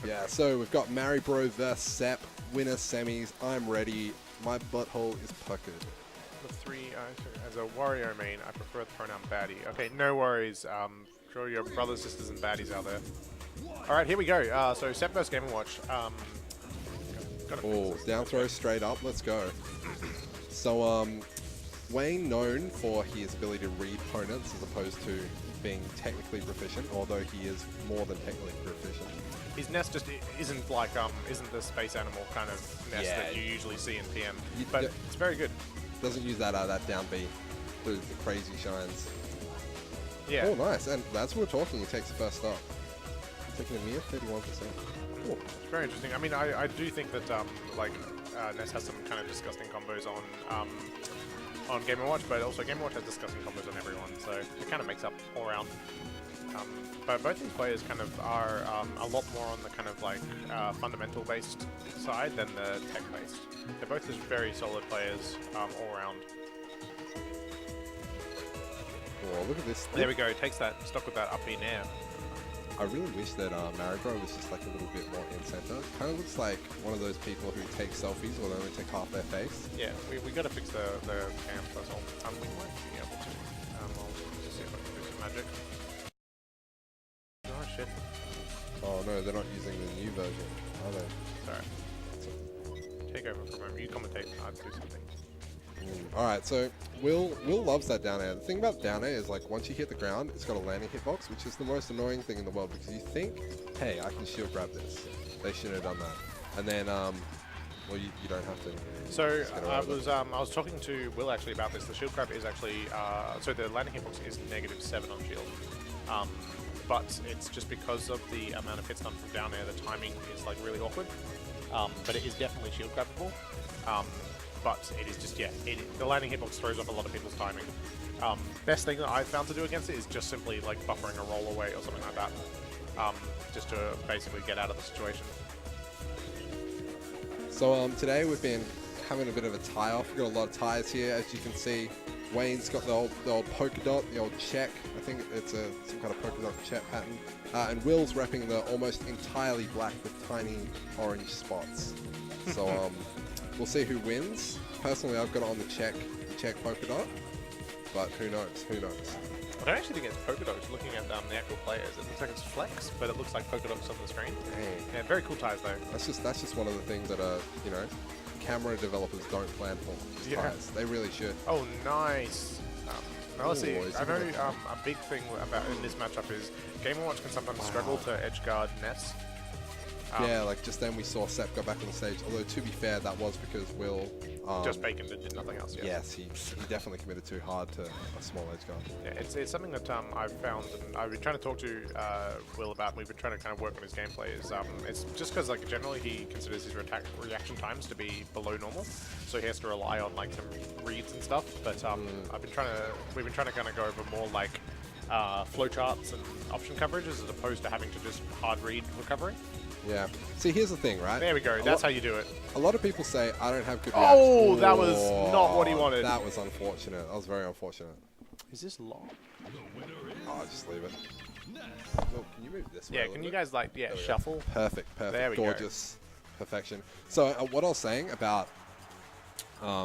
Yeah, so we've got Maribro vs Sep, winner semis. I'm ready. My butthole is puckered. The three, as a Wario main, I prefer the pronoun baddie. Okay, no worries. Draw your brothers, sisters, and baddies out there. All right, here we go. So Sep vs Game & Watch. Oh, down throw straight up. Let's go. So, Wayne known for his ability to read opponents as opposed to being technically proficient, although he is more than technically proficient. His nest just isn't like isn't the space animal kind of nest that you usually see in PM, but it's very good. Doesn't use that down B, the crazy shines. Yeah. Oh, nice, and that's what we're talking. He takes the first stop, taking a mere 31%. Cool. It's very interesting. I mean, I do think that Ness has some kind of disgusting combos on Game & Watch, but also Game & Watch has disgusting combos on everyone, so it kind of makes up all around. But both these players kind of are a lot more on the kind of like fundamental-based side than the tech-based. They're both just very solid players all around. Oh, look at this. There we go. Takes that, stuck with that up in air. I really wish that Maribro was just like a little bit more in center. Kind of looks like one of those people who take selfies or they only take half their face. Yeah, we got to fix the cam, that's all. We might be able to. I'll just see if I can do some magic. Oh shit. Oh no, they're not using the new version, are they? Sorry. Take over from him. You commentate. I'll do something. Alright, so Will loves that down air. The thing about down air is like once you hit the ground, it's got a landing hitbox, which is the most annoying thing in the world because you think, hey, I can shield grab this. They shouldn't have done that. And then, well, you don't have to. So I was talking to Will actually about this. The shield grab is actually so the landing hitbox is -7 on shield, but it's just because of the amount of hits done from down air. The timing is like really awkward, but it is definitely shield grabbable. But it is just, yeah, the landing hitbox throws off a lot of people's timing. Best thing that I've found to do against it is just simply like buffering a roll away or something like that, just to basically get out of the situation. So today we've been having a bit of a tie-off. We've got a lot of ties here, as you can see. Wayne's got the old polka dot, the old check. I think it's some kind of polka dot check pattern. And Will's repping the almost entirely black with tiny orange spots. So we'll see who wins. Personally, I've got it on the check polka dot, but who knows? Who knows? I don't actually think it's polka dots. Looking at the actual players, it looks like it's flex, but it looks like polka dots on the screen. Dang. Yeah, very cool ties though. That's just one of the things that camera developers don't plan for. Ties. They really should. Oh, nice. Now let's see. Ooh, I know a big thing about in this matchup is Game & Watch can sometimes struggle to edge guard Ness. Yeah, like just then we saw Sep go back on the stage, although to be fair, that was because Will... just baconed and did nothing else, yeah. Yes, he definitely committed too hard to a small edge guard. Yeah, it's something that I've found, and I've been trying to talk to Will about, and we've been trying to kind of work on his gameplay, is it's just because like generally he considers his reaction times to be below normal, so he has to rely on like some reads and stuff, but we've been trying to kind of go over more like flowcharts and option coverages as opposed to having to just hard read recovery. Yeah. See, here's the thing, right? There we go. That's how you do it. A lot of people say I don't have good reaction. Oh, that was not what he wanted. That was unfortunate. That was very unfortunate. Is this long? Oh, just leave it. Well, can you move this way? Yeah, can you guys like, shuffle? Perfect, perfect. There we Gorgeous. Perfection. So what I was saying about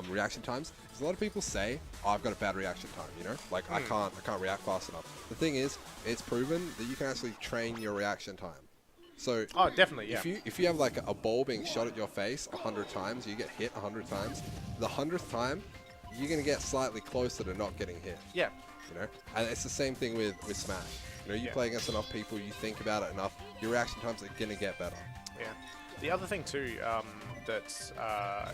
reaction times is a lot of people say, oh, I've got a bad reaction time, you know? Like I can't react fast enough. The thing is, it's proven that you can actually train your reaction time. So oh, definitely, yeah. If you have like a ball being shot at your face 100 times, you get hit 100 times, the 100th time, you're going to get slightly closer to not getting hit. Yeah. You know? And it's the same thing with Smash. You know, you play against enough people, you think about it enough, your reaction times are going to get better. Yeah. The other thing too, that's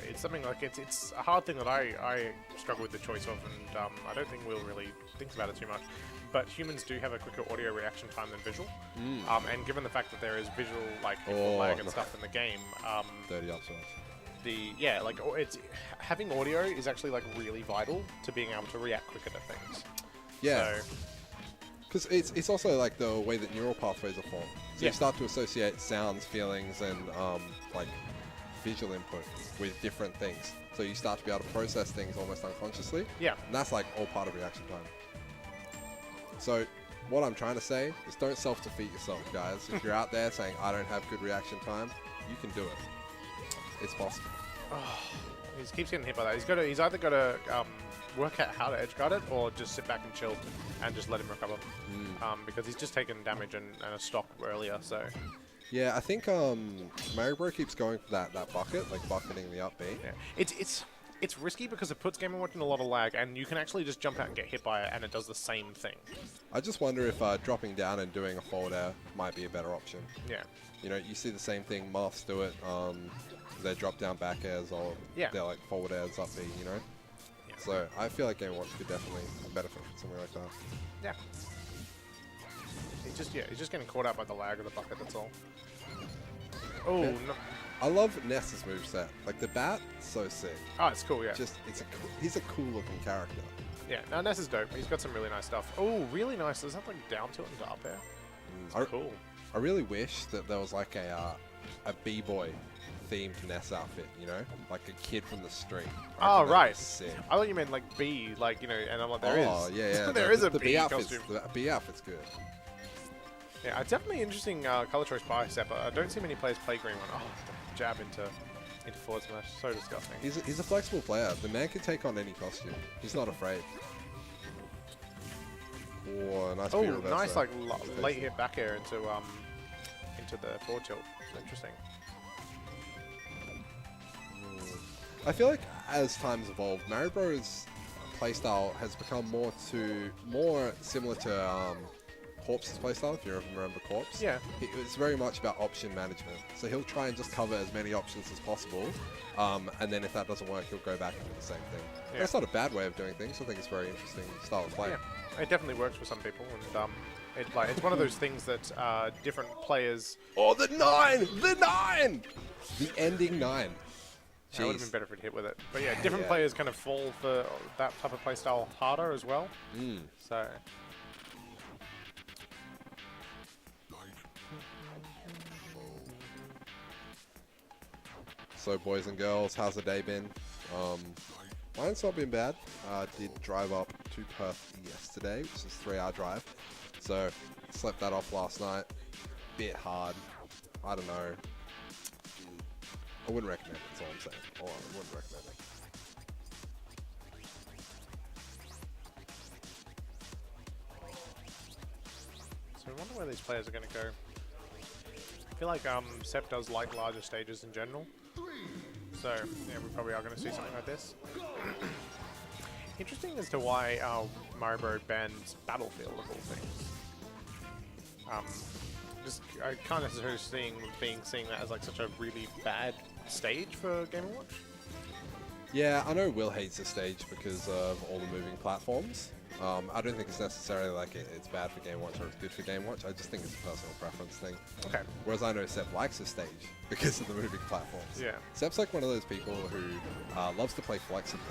it's something like it's a hard thing that I struggle with the choice of, and I don't think Will really thinks about it too much. But humans do have a quicker audio reaction time than visual, and given the fact that there is visual like lag and stuff in the game, 30 upsides. It's having audio is actually like really vital to being able to react quicker to things. Yeah. Because it's also like the way that neural pathways are formed. So you start to associate sounds, feelings, and like visual input with different things. So you start to be able to process things almost unconsciously. Yeah. And that's like all part of reaction time. So what I'm trying to say is don't self-defeat yourself, guys. If you're out there saying, I don't have good reaction time, you can do it. It's possible. Oh, he just keeps getting hit by that. He's either got to work out how to edge guard it, or just sit back and chill and just let him recover. Because he's just taken damage and a stock earlier. So Yeah, I think Mario Bro keeps going for that bucket, like bucketing the up B. yeah, it's risky because it puts Game & Watch in a lot of lag, and you can actually just jump out and get hit by it, and it does the same thing. I just wonder if dropping down and doing a forward air might be a better option. Yeah. You know, you see the same thing, Moths do it. They drop down back airs, or they're like forward airs up B, you know? Yeah. So I feel like Game & Watch could definitely benefit from something like that. Yeah. He's just getting caught out by the lag of the bucket, that's all. Oh, Yeah. no. I love Ness's moveset. Like the bat, so sick. Oh, it's cool, yeah. He's a cool looking character. Yeah, no, Ness is dope. He's got some really nice stuff. Oh, really nice. There's something down tilt into up air. Cool. I really wish that there was like a B-boy themed Ness outfit, you know? Like a kid from the street. Oh, right. Sick. I thought you meant like B, like, you know, and I'm like, there is. Oh, yeah. There is a the B outfit's, costume. the B outfit's good. Yeah, it's definitely interesting color choice by Sepp. I don't see many players play green one. Oh, the jab into forward smash. So disgusting. He's a flexible player. The man can take on any costume. He's not afraid. Oh, nice. Oh, nice like late hit back air into the forward tilt. Interesting. I feel like as time's evolved, Mario Bros. Playstyle has become more similar to Corpse's playstyle, if you remember Corpse. Yeah. It's very much about option management. So he'll try and just cover as many options as possible, and then if that doesn't work, he'll go back and do the same thing. Yeah. That's not a bad way of doing things. I think it's a very interesting style of play. Yeah, it definitely works for some people, and it's one of those things that different players. Oh, the 9! The 9! The ending 9. It would have been better if it hit with it. But yeah, different players kind of fall for that type of playstyle harder as well. So. So, boys and girls, how's the day been? Mine's not been bad. Did drive up to Perth yesterday, which is a 3-hour drive. So, slept that off last night. Bit hard. I don't know. I wouldn't recommend it, that's all I'm saying. I wouldn't recommend it. So I wonder where these players are going to go. I feel like Sepp does like larger stages in general. So, yeah, we probably are going to see something like this. Interesting as to why Mario Bros banned Battlefield of all things. I can't necessarily seeing that as like such a really bad stage for Game & Watch. Yeah, I know Will hates the stage because of all the moving platforms. I don't think it's necessarily like it's bad for Game Watch or it's good for Game Watch. I just think it's a personal preference thing. Okay. Whereas I know Sepp likes the stage because of the moving platforms. Yeah. Sepp's like one of those people who loves to play flexibly.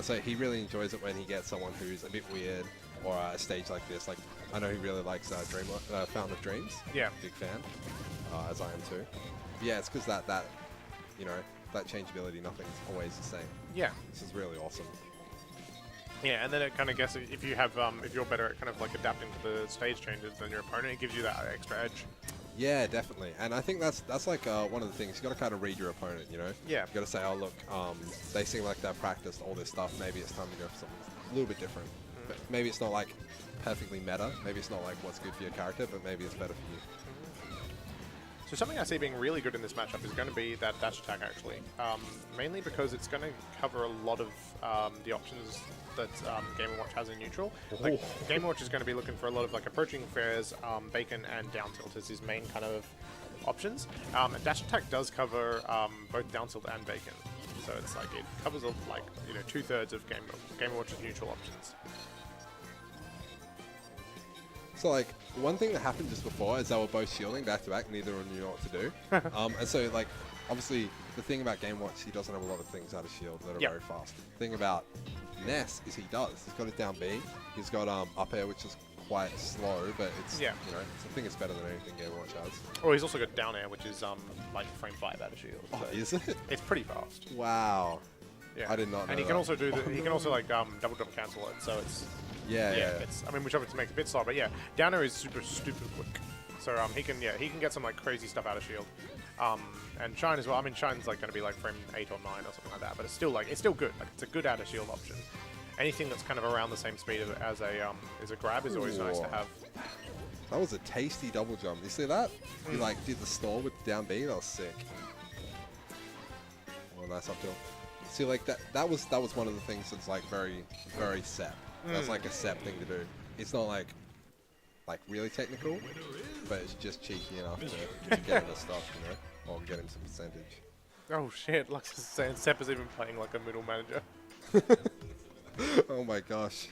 So he really enjoys it when he gets someone who's a bit weird or a stage like this. Like I know he really likes Fountain of Dreams. Yeah. Big fan, as I am too. But yeah, it's because that you know, that changeability, nothing's always the same. Yeah. This is really awesome. Yeah, and then it kind of guesses if you have if you're better at kind of like adapting to the stage changes than your opponent, it gives you that extra edge. Yeah, definitely. And I think that's like one of the things. You got to kind of read your opponent, you know? Yeah. You got to say, oh, look, they seem like they've practiced all this stuff. Maybe it's time to go for something a little bit different. But maybe it's not like perfectly meta. Maybe it's not like what's good for your character, but maybe it's better for you. So something I see being really good in this matchup is going to be that dash attack, actually. Mainly because it's going to cover a lot of the options that Game & Watch has in neutral. Like, Game & Watch is going to be looking for a lot of like approaching fares, bacon, and down tilt as his main kind of options. And dash attack does cover both down tilt and bacon. So it's like it covers like 2/3 of Game & Watch's neutral options. So, like, one thing that happened just before is they were both shielding back-to-back. Neither one knew what to do. And so, like, obviously, the thing about Game Watch, he doesn't have a lot of things out of shield that are very fast. The thing about Ness is he does. He's got his down B. He's got up air, which is quite slow, but it's, you know, I think it's better than anything Game Watch has. Oh, he's also got down air, which is like frame 5 out of shield. Oh, is it? It's pretty fast. Wow. Yeah. I did not know And he can also do he can also like double jump cancel it, so it's Yeah. It's, I mean, which obviously makes it a bit slow, but yeah, down air is super stupid quick. So he can get some like crazy stuff out of shield. And Shine as well. I mean, Shine's like going to be like frame 8 or 9 or something like that, but it's still good. Like it's a good out of shield option. Anything that's kind of around the same speed as a grab is always nice to have. That was a tasty double jump. You see that? He like did the stall with down B. That was sick. Oh, nice up tilt. See, like that was one of the things that's like very Sep. That's like a Sep thing to do. It's not like really technical, but it's just cheeky enough to get him the stuff, you know, or get him some percentage. Oh shit! Lux is saying Sep is even playing like a middle manager. Oh my gosh,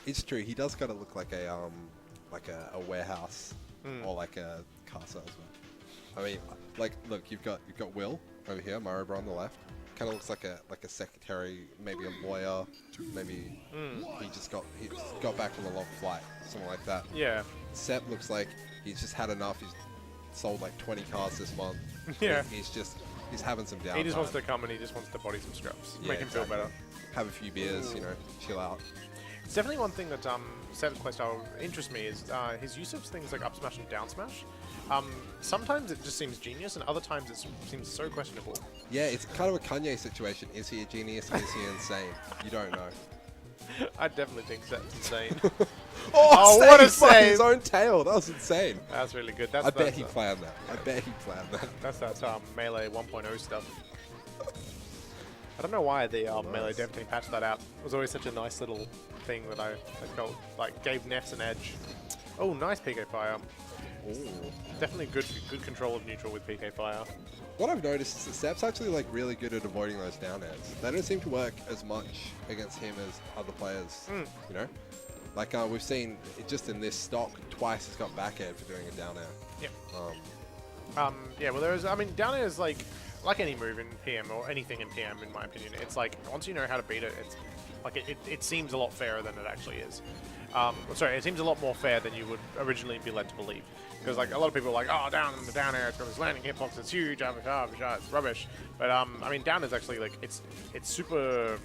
it's true. He does gotta look like a warehouse or like a car salesman. I mean, like, look, you've got Will over here, Maribor on the left. Kind of looks like a secretary, maybe a lawyer, maybe he just got back from a long flight, something like that. Yeah. Sep looks like he's just had enough. He's sold like 20 cars this month. Yeah. He's having some downtime. He just wants to come and he just wants to body some scrubs, make him feel better. Have a few beers, you know, chill out. It's definitely one thing that Sep's playstyle interests me is his use of things like up smash and down smash. Sometimes it just seems genius, and other times it seems so questionable. Yeah, it's kind of a Kanye situation. Is he a genius? Is he insane? You don't know. I definitely think Sep's insane. Oh, what a save! save! His own tail. That was insane. That's really good. I bet he planned that. I bet he planned that. That's that Melee 1.0 stuff. I don't know why the Melee dev team patched that out. It was always such a nice little thing that I felt like gave Ness an edge. Oh, nice PK Fire. Ooh. Definitely good control of neutral with PK Fire. What I've noticed is that Sep's actually like really good at avoiding those down airs. They don't seem to work as much against him as other players, you know? Like we've seen just in this stock, twice he's got back air for doing a down air. Yep. Yeah, well there's, I mean, down air is like any move in PM or anything in PM in my opinion. It's like, once you know how to beat it, it's like it seems a lot fairer than it actually is. Sorry, it seems a lot more fair than you would originally be led to believe. Because like a lot of people are like, oh, the down air, it's got this landing hitbox, it's huge, it's rubbish. But I mean, down is actually like it's super.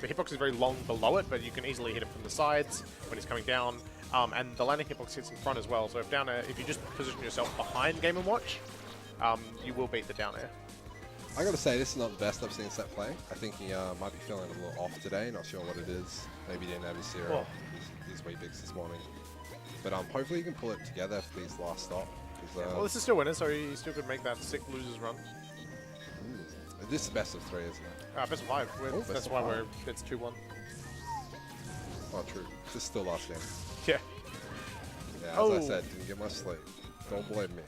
The hitbox is very long below it, but you can easily hit it from the sides when it's coming down. And the landing hitbox hits in front as well. So if down air, if you just position yourself behind Game & Watch, you will beat the down air. I gotta say, this is not the best I've seen Sep play. I think he might be feeling a little off today. Not sure what it is. Maybe he didn't have his cereal, his Weet-Bix this morning. But hopefully he can pull it together for these last stop. Well, this is still winning, so he still could make that sick losers run. This is best of 3, isn't it? Best of 5. That's why it's 2-1. Oh, true. This is still last game. Yeah. Yeah, as I said, didn't get much sleep. Don't blame me.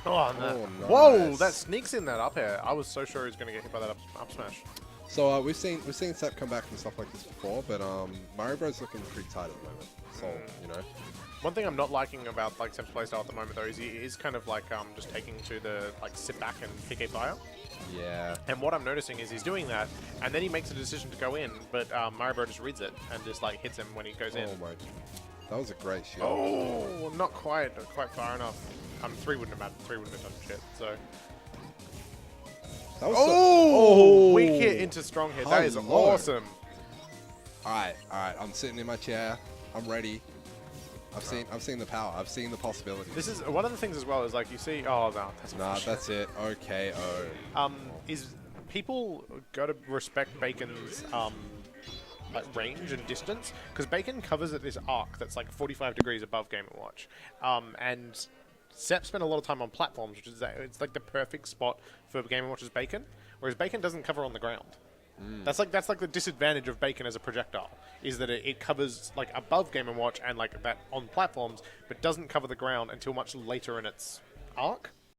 Oh, no. Oh, nice. Whoa, that sneaks in that up air. I was so sure he was going to get hit by that up smash. So we've seen Sep come back from stuff like this before, but Maribro's looking pretty tight at the moment. So you know. One thing I'm not liking about like Sep's playstyle at the moment though is he is kind of like just taking to the like sit back and PK fire. Yeah. And what I'm noticing is he's doing that, and then he makes a decision to go in, but Maribor just reads it and just like hits him when he goes in. Oh my! That was a great shield. Oh, not quite far enough. 3 wouldn't have mattered. 3 wouldn't have done shit. So. That was weak hit into strong hit. That is awesome. All right. I'm sitting in my chair. I'm ready. I've seen the power. I've seen the possibilities. This is one of the things as well. Is like you see. Oh no, that's it. Okay. Is people got to respect Bacon's like range and distance, because Bacon covers at this arc that's like 45 degrees above Game & Watch, and Sep spent a lot of time on platforms, which is it's like the perfect spot for Game & Watch's Bacon, whereas Bacon doesn't cover on the ground. That's like the disadvantage of Bacon as a projectile, is that it covers like above Game & Watch and like that on platforms, but doesn't cover the ground until much later in its arc.